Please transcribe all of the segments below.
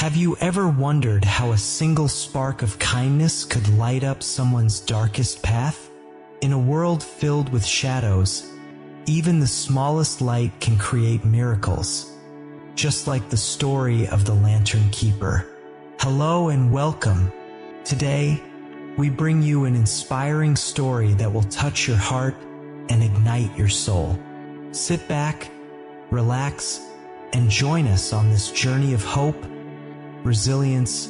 Have you ever wondered how a single spark of kindness could light up someone's darkest path? In a world filled with shadows, even the smallest light can create miracles, just like the story of the Lantern Keeper. Hello and welcome. Today, we bring you an inspiring story that will touch your heart and ignite your soul. Sit back, relax, and join us on this journey of hope, resilience,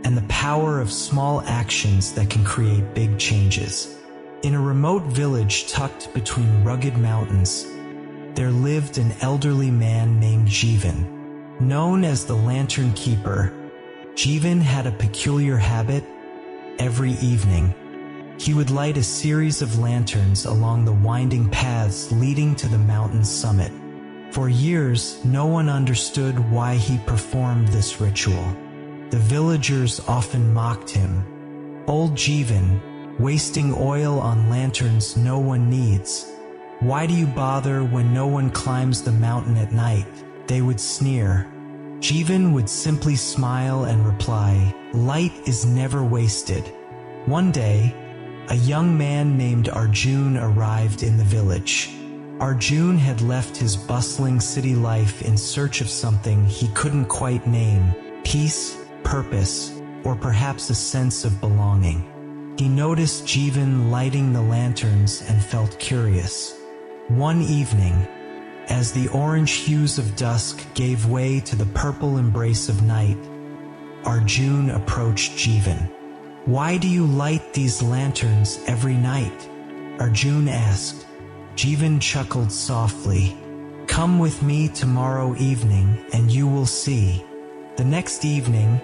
and the power of small actions that can create big changes. In a remote village tucked between rugged mountains, there lived an elderly man named Jivan. Known as the Lantern Keeper, Jivan had a peculiar habit. Every evening, he would light a series of lanterns along the winding paths leading to the mountain's summit. For years, no one understood why he performed this ritual. The villagers often mocked him. "Old Jivan, wasting oil on lanterns no one needs. Why do you bother when no one climbs the mountain at night?" they would sneer. Jivan would simply smile and reply, "Light is never wasted." One day, a young man named Arjun arrived in the village. Arjun had left his bustling city life in search of something he couldn't quite name: peace, purpose, or perhaps a sense of belonging. He noticed Jivan lighting the lanterns and felt curious. One evening, as the orange hues of dusk gave way to the purple embrace of night, Arjun approached Jivan. "Why do you light these lanterns every night?" Arjun asked. Jivan chuckled softly. "Come with me tomorrow evening and you will see." The next evening,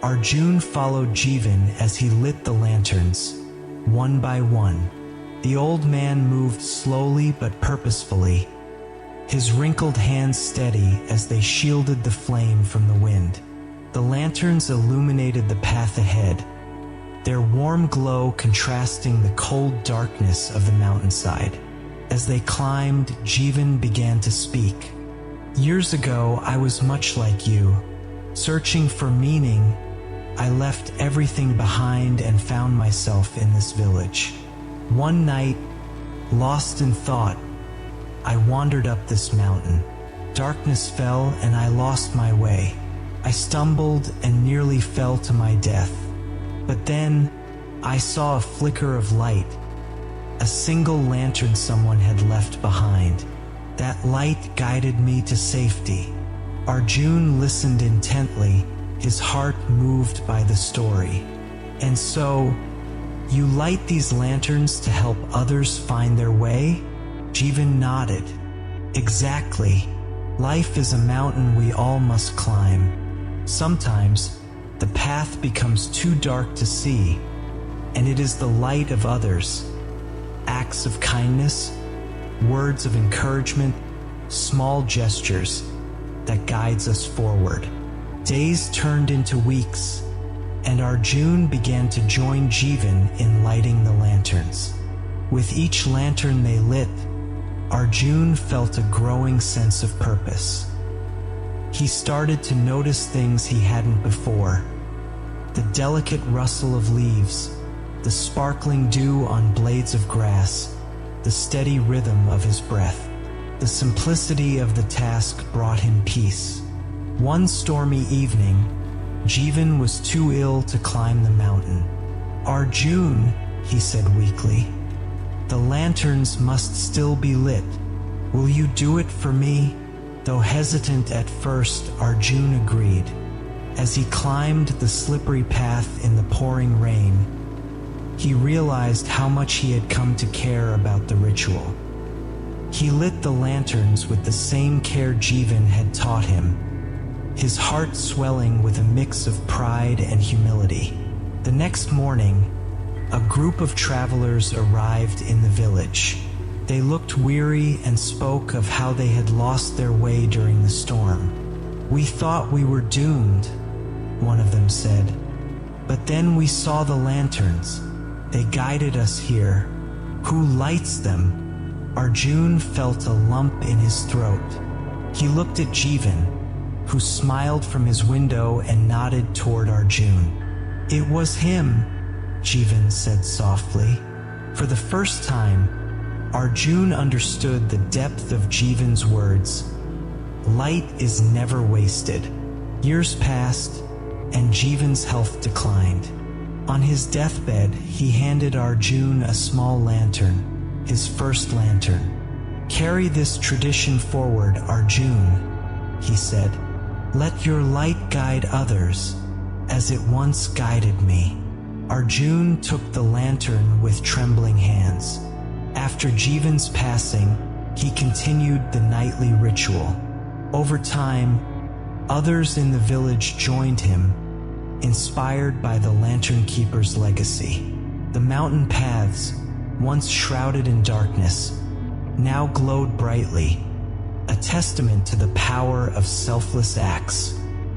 Arjun followed Jivan as he lit the lanterns, one by one. The old man moved slowly but purposefully, his wrinkled hands steady as they shielded the flame from the wind. The lanterns illuminated the path ahead, their warm glow contrasting the cold darkness of the mountainside. As they climbed, Jivan began to speak. "Years ago, I was much like you. Searching for meaning, I left everything behind and found myself in this village. One night, lost in thought, I wandered up this mountain. Darkness fell and I lost my way. I stumbled and nearly fell to my death. But then, I saw a flicker of light. A single lantern someone had left behind. That light guided me to safety." Arjun listened intently, his heart moved by the story. "And so, you light these lanterns to help others find their way?" Jivan nodded. "Exactly. Life is a mountain we all must climb. Sometimes, the path becomes too dark to see, and it is the light of others, acts of kindness, words of encouragement, small gestures, that guides us forward." Days turned into weeks, and Arjun began to join Jivan in lighting the lanterns. With each lantern they lit, Arjun felt a growing sense of purpose. He started to notice things he hadn't before: the delicate rustle of leaves, the sparkling dew on blades of grass, the steady rhythm of his breath. The simplicity of the task brought him peace. One stormy evening, Jivan was too ill to climb the mountain. "Arjun," he said weakly, "the lanterns must still be lit. Will you do it for me?" Though hesitant at first, Arjun agreed. As he climbed the slippery path in the pouring rain, he realized how much he had come to care about the ritual. He lit the lanterns with the same care Jivan had taught him, his heart swelling with a mix of pride and humility. The next morning, a group of travelers arrived in the village. They looked weary and spoke of how they had lost their way during the storm. "We thought we were doomed," one of them said. "But then we saw the lanterns. They guided us here. Who lights them?" Arjun felt a lump in his throat. He looked at Jivan, who smiled from his window and nodded toward Arjun. "It was him," Jivan said softly. For the first time, Arjun understood the depth of Jivan's words. Light is never wasted. Years passed, and Jivan's health declined. On his deathbed, he handed Arjun a small lantern, his first lantern. "Carry this tradition forward, Arjun," he said. "Let your light guide others, as it once guided me." Arjun took the lantern with trembling hands. After Jivan's passing, he continued the nightly ritual. Over time, others in the village joined him, inspired by the Lantern Keeper's legacy. The mountain paths, once shrouded in darkness, now glowed brightly, a testament to the power of selfless acts.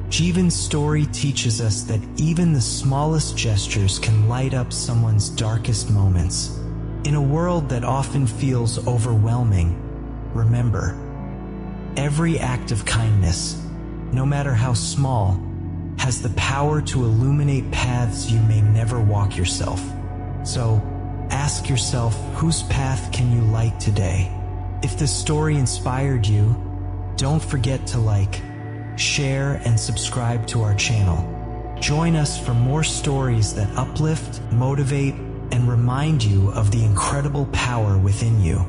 Jivan's story teaches us that even the smallest gestures can light up someone's darkest moments. In a world that often feels overwhelming, remember, every act of kindness, no matter how small, has the power to illuminate paths you may never walk yourself. So, ask yourself, whose path can you light today? If this story inspired you, don't forget to like, share, and subscribe to our channel. Join us for more stories that uplift, motivate, and remind you of the incredible power within you.